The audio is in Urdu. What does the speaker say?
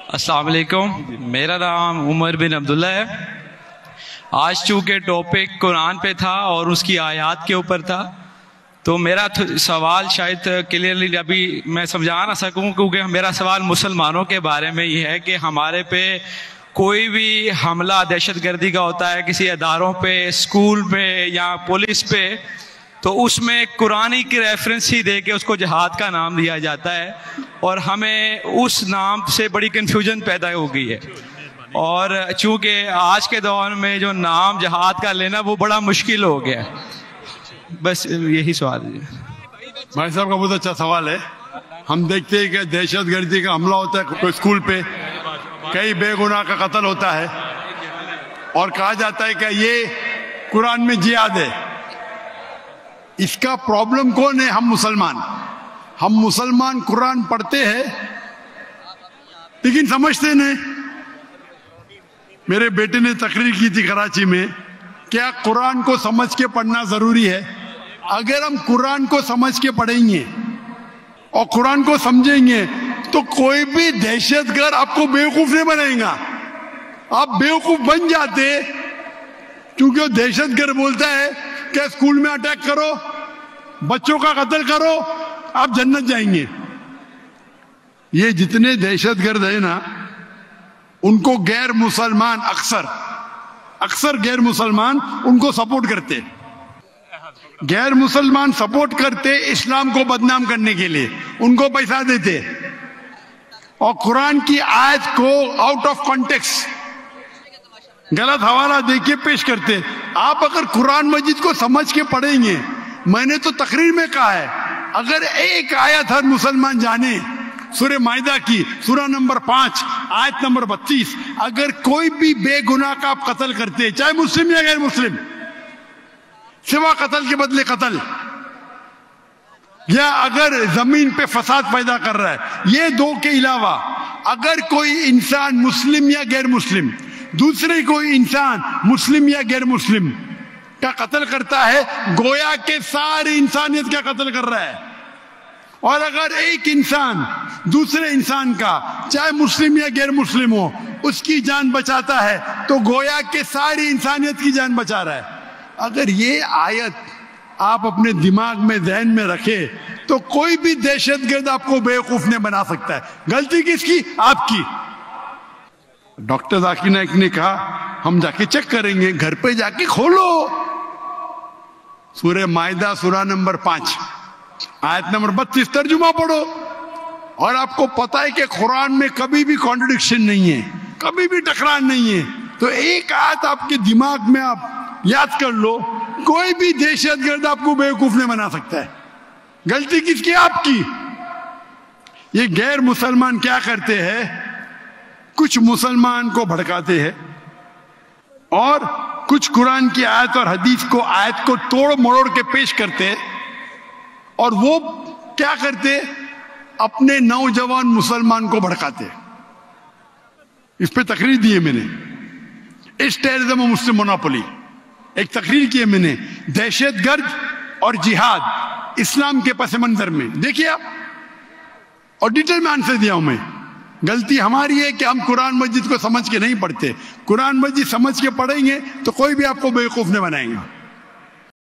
السلام علیکم، میرا نام عمر بن عبداللہ ہے۔ آج چونکہ ٹاپک قرآن پہ تھا اور اس کی آیات کے اوپر تھا، تو میرا سوال شاید کلیئرلی ابھی میں سمجھا نہ سکوں، کیونکہ میرا سوال مسلمانوں کے بارے میں یہ ہے کہ ہمارے پہ کوئی بھی حملہ دہشت گردی کا ہوتا ہے، کسی اداروں پہ، اسکول پہ یا پولیس پہ، تو اس میں قرآن کی ریفرنس ہی دے کے اس کو جہاد کا نام دیا جاتا ہے، اور ہمیں اس نام سے بڑی کنفیوژن پیدا ہو گئی ہے۔ اور چونکہ آج کے دور میں جو نام جہاد کا لینا وہ بڑا مشکل ہو گیا ہے۔ بس یہی سوال ہے۔ بھائی صاحب کا بہت اچھا سوال ہے۔ ہم دیکھتے ہیں کہ دہشت گردی کا حملہ ہوتا ہے کوئی اسکول پہ، کئی بے گناہ کا قتل ہوتا ہے، اور کہا جاتا ہے کہ یہ قرآن میں جہاد ہے۔ اس کا پرابلم کون ہے؟ ہم مسلمان قرآن پڑھتے ہیں لیکن سمجھتے نہیں۔ میرے بیٹے نے تقریر کی تھی کراچی میں، کیا قرآن کو سمجھ کے پڑھنا ضروری ہے؟ اگر ہم قرآن کو سمجھ کے پڑھیں گے اور قرآن کو سمجھیں گے تو کوئی بھی دہشت گرد آپ کو بیوقوف نہیں بنائے گا۔ آپ بیوقوف بن جاتے کیونکہ وہ دہشت گرد بولتا ہے کہ اسکول میں اٹیک کرو، بچوں کا قتل کرو، آپ جنت جائیں گے۔ یہ جتنے دہشت گرد ہیں نا، ان کو غیر مسلمان اکثر غیر مسلمان ان کو سپورٹ کرتے، غیر مسلمان سپورٹ کرتے اسلام کو بدنام کرنے کے لیے، ان کو پیسہ دیتے اور قرآن کی آیت کو آؤٹ آف کانٹیکسٹ غلط حوالہ دے کے پیش کرتے۔ آپ اگر قرآن مجید کو سمجھ کے پڑھیں گے، میں نے تو تقریر میں کہا ہے، اگر ایک آیت ہر مسلمان جانے، سورہ مائدہ کی سورہ نمبر 5 آیت نمبر 32، اگر کوئی بھی بے گناہ کا آپ قتل کرتے، چاہے مسلم یا غیر مسلم، سوا قتل کے بدلے قتل، یا اگر زمین پہ فساد پیدا کر رہا ہے، یہ دو کے علاوہ اگر کوئی انسان مسلم یا غیر مسلم دوسرے کوئی انسان مسلم یا غیر مسلم کا قتل کرتا ہے، گویا کہ ساری انسانیت کا قتل کر رہا ہے۔ اور اگر ایک انسان دوسرے انسان کا، چاہے مسلم یا غیر مسلم ہو، اس کی جان بچاتا ہے تو گویا کہ ساری انسانیت کی جان بچا رہا ہے۔ اگر یہ آیت آپ اپنے دماغ میں، ذہن میں رکھے تو کوئی بھی دہشت گرد آپ کو بیوقوف نہیں بنا سکتا ہے۔ غلطی کس کی؟ آپ کی۔ ڈاکٹر ذاکر نائک نے کہا ہم جا کے چیک کریں گے، گھر پہ جا کے کھولو سورہ مائدہ سورہ نمبر 5 آیت نمبر 32 ترجمہ پڑھو، اور آپ کو پتا ہے کہ قرآن میں کبھی بھی کانٹرڈکشن نہیں ہے، کبھی بھی ٹکرار نہیں ہے۔ تو ایک آیت آپ کے دماغ میں آپ یاد کر لو، کوئی بھی دہشت گرد آپ کو بیوقوف نہیں بنا سکتا ہے۔ غلطی کس کی؟ آپ کی۔ یہ غیر مسلمان کیا کرتے ہیں؟ کچھ مسلمان کو بھڑکاتے ہیں اور کچھ قرآن کی آیت اور حدیث کو، آیت کو توڑ مروڑ کے پیش کرتے، اور وہ کیا کرتے؟ اپنے نوجوان مسلمان کو بھڑکاتے۔ اس پہ تقریر دی ہے میں نے، اس ٹیررزم اور مسلم مونوپولی، ایک تقریر کی ہے میں نے، دہشت گرد اور جہاد اسلام کے پس منظر میں، دیکھیے آپ، اور ڈیٹیل میں آنسر دیا ہوں میں۔ غلطی ہماری ہے کہ ہم قرآن مجید کو سمجھ کے نہیں پڑھتے۔ قرآن مجید سمجھ کے پڑھیں گے تو کوئی بھی آپ کو بیوقوف نہیں بنائے گا۔